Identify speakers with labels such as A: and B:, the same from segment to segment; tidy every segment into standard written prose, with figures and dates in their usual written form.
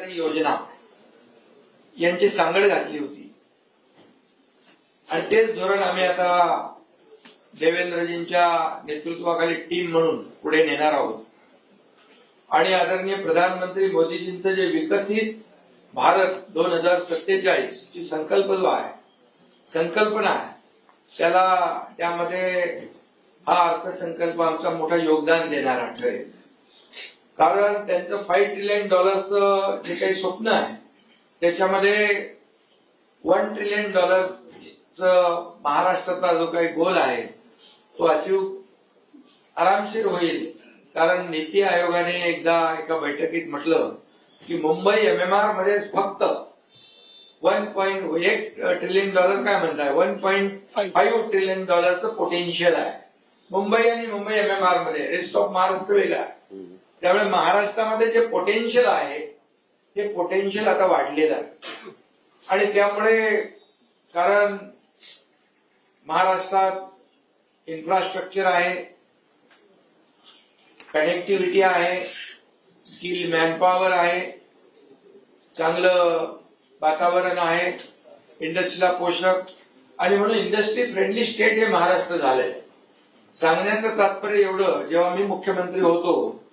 A: सरकारी योजना यांची सांगड घातली होती आणि तेच धोरण आम्ही आता देवेंद्रजींच्या नेतृत्वाखाली टीम म्हणून पुढे नेणार आहोत आणि आदरणीय प्रधानमंत्री मोदीजींचं जे विकसित भारत 2047 ची संकल्पना आहे त्याला त्यामध्ये हा अर्थसंकल्प आमचा मोठा योगदान देणारा ठरेल. कारण त्यांचं $5 ट्रिलियन जे काही स्वप्न आहे त्याच्यामध्ये $1 ट्रिलियन महाराष्ट्राचा जो काही गोल आहे तो अचीव आरामशीर होईल. कारण नीती आयोगाने एकदा एका बैठकीत म्हटलं की मुंबई MMR मध्ये फक्त $1.1 ट्रिलियन काय म्हणताय 1.5 ट्रिलियन पोटेन्शियल आहे मुंबई आणि मुंबई MMR मध्ये. रेस्ट ऑफ महाराष्ट्र वेगळा आहे. त्यामुळे महाराष्ट्रामध्ये जे पोटेन्शियल आहे ते पोटेन्शियल आता वाढलेलं आहे आणि त्यामुळे कारण महाराष्ट्रात इन्फ्रास्ट्रक्चर आहे, कनेक्टिव्हिटी आहे, स्किल मॅनपॉवर आहे, चांगलं वातावरण आहे, इंडस्ट्रीला पोषक आणि म्हणून इंडस्ट्री फ्रेंडली स्टेट हे महाराष्ट्र झालंय. सांगण्याचं तात्पर्य एवढं, जेव्हा मी मुख्यमंत्री होतो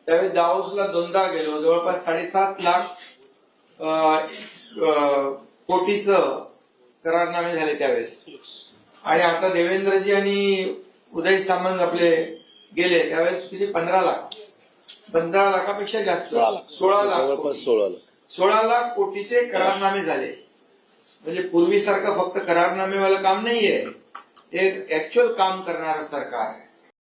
A: त्यावेळी दावोसला 2दा गेलो. जवळपास 7.5 लाख कोटीचं करारनामे झाले त्यावेळेस. आणि आता देवेंद्रजी आणि उदय सामंत आपले गेले त्यावेळेस किती 15 लाखापेक्षा जास्त 16 लाख कोटीचे करारनामे झाले. म्हणजे पूर्वीसारखं फक्त करारनामेवालं काम नाहीये, हे ऍक्च्युअल काम करणारं सरकार आहे.